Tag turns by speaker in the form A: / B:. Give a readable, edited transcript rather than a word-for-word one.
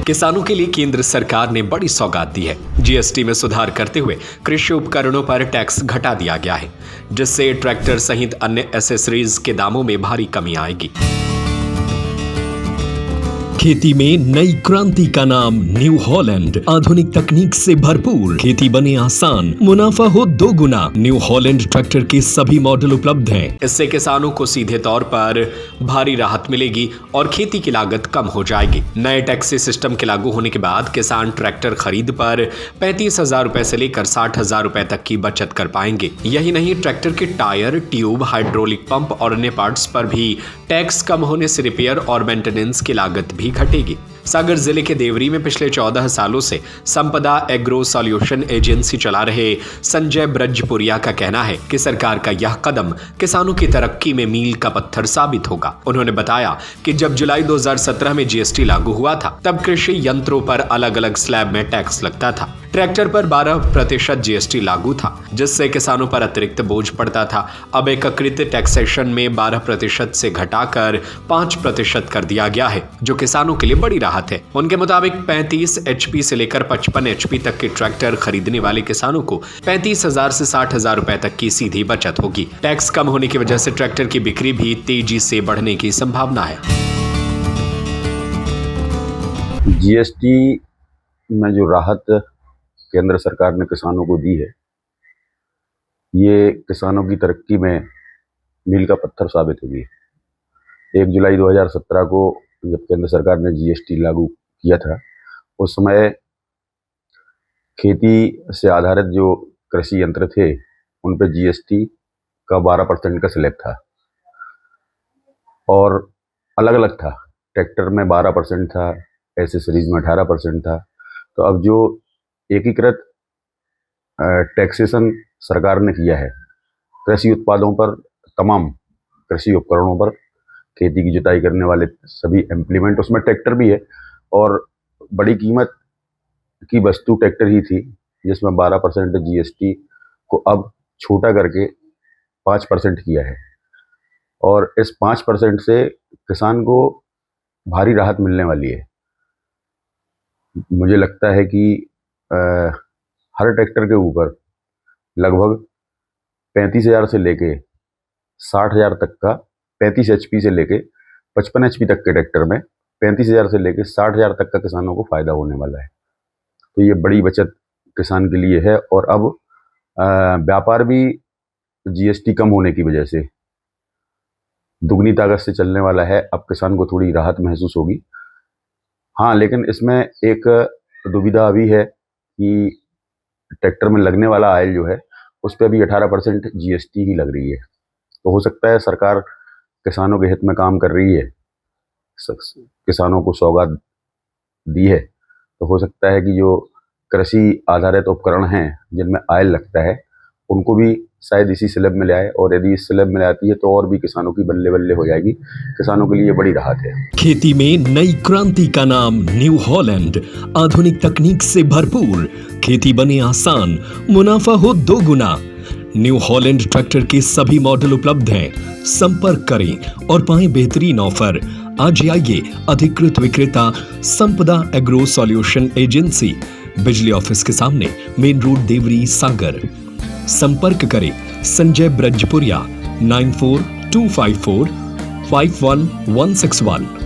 A: किसानों के लिए केंद्र सरकार ने बड़ी सौगात दी है। जीएसटी में सुधार करते हुए कृषि उपकरणों पर टैक्स घटा दिया गया है, जिससे ट्रैक्टर सहित अन्य एसेसरीज के दामों में भारी कमी आएगी। खेती में नई क्रांति का नाम न्यू हॉलैंड। आधुनिक तकनीक से भरपूर, खेती बने आसान, मुनाफा हो दोगुना। न्यू हॉलैंड ट्रैक्टर के सभी मॉडल उपलब्ध हैं। इससे किसानों को सीधे तौर पर भारी राहत मिलेगी और खेती की लागत कम हो जाएगी। नए टैक्सी सिस्टम के लागू होने के बाद किसान ट्रैक्टर खरीद पर 35,000 रुपए से लेकर 60,000 रुपए तक की बचत कर पाएंगे। यही नहीं, ट्रैक्टर के टायर, ट्यूब, हाइड्रोलिक पंप और अन्य पार्ट्स पर भी टैक्स कम होने से रिपेयर और मेंटेनेंस की लागत भी घटेगी। सागर जिले के देवरी में पिछले 14 सालों से संपदा एग्रो सॉल्यूशन एजेंसी चला रहे संजय ब्रजपुरिया का कहना है कि सरकार का यह कदम किसानों की तरक्की में मील का पत्थर साबित होगा। उन्होंने बताया कि जब जुलाई 2017 में जीएसटी लागू हुआ था, तब कृषि यंत्रों पर अलग अलग स्लैब में टैक्स लगता था। ट्रैक्टर पर 12% जीएसटी लागू था, जिससे किसानों पर अतिरिक्त बोझ पड़ता था। अब एकीकृत टैक्सेशन में 12% से घटाकर 5% कर दिया गया है, जो किसानों के लिए बड़ी राहत है। उनके मुताबिक 35 HP से लेकर 55 HP तक के ट्रैक्टर खरीदने वाले किसानों को 35,000 से 60,000 रुपए तक की सीधी बचत होगी। टैक्स कम होने की वजह से ट्रैक्टर की बिक्री भी तेजी से बढ़ने की संभावना है।
B: जीएसटी में जो राहत केंद्र सरकार ने किसानों को दी है, ये किसानों की तरक्की में मील का पत्थर साबित होगी। 1 जुलाई 2017 को जब केंद्र सरकार ने जीएसटी लागू किया था, उस समय खेती से आधारित जो कृषि यंत्र थे, उन पे जीएसटी का 12% का स्लैब था और अलग अलग था। ट्रैक्टर में 12% था, एसेसरीज में 18% था। तो अब जो एकीकृत टैक्सेशन सरकार ने किया है कृषि उत्पादों पर, तमाम कृषि उपकरणों पर, खेती की जुताई करने वाले सभी इम्प्लीमेंट, उसमें ट्रैक्टर भी है और बड़ी कीमत की वस्तु ट्रैक्टर ही थी, जिसमें 12% जीएसटी को अब छोटा करके 5% किया है। और इस 5% से किसान को भारी राहत मिलने वाली है। मुझे लगता है कि हर ट्रैक्टर के ऊपर लगभग 35,000 से लेके 60,000 तक का, 35 HP से लेके 55 HP तक के ट्रैक्टर में 35,000 से लेके 60,000 तक का किसानों को फायदा होने वाला है। तो ये बड़ी बचत किसान के लिए है। और अब व्यापार भी जीएसटी कम होने की वजह से दुगनी ताकत से चलने वाला है। अब किसान को थोड़ी राहत महसूस होगी। हाँ, लेकिन इसमें एक दुविधा अभी है कि ट्रैक्टर में लगने वाला ऑयल जो है, उस पर अभी 18% जीएसटी ही लग रही है। तो हो सकता है सरकार किसानों के हित में काम कर रही है, किसानों को सौगात दी है, तो हो सकता है कि जो कृषि आधारित उपकरण हैं जिनमें ऑयल लगता है, उनको भी शायद इसी स्लैब में ले आए। और यदि इस स्लैब में ले आती है तो और भी किसानों की बल्ले बल्ले हो जाएगी। किसानों के लिए बड़ी राहत है।
A: खेती में नई क्रांति का नाम न्यू हॉलैंड। आधुनिक तकनीक से भरपूर, खेती बने आसान, मुनाफा हो दोगुना। न्यू हॉलैंड ट्रैक्टर के सभी मॉडल उपलब्ध हैं। संपर्क करें और पाएं बेहतरीन ऑफर। आज आइए अधिकृत विक्रेता संपदा एग्रो सॉल्यूशन एजेंसी, बिजली ऑफिस के सामने, मेन रोड, देवरी, सागर। संपर्क करें संजय ब्रजपुरिया 9425451161।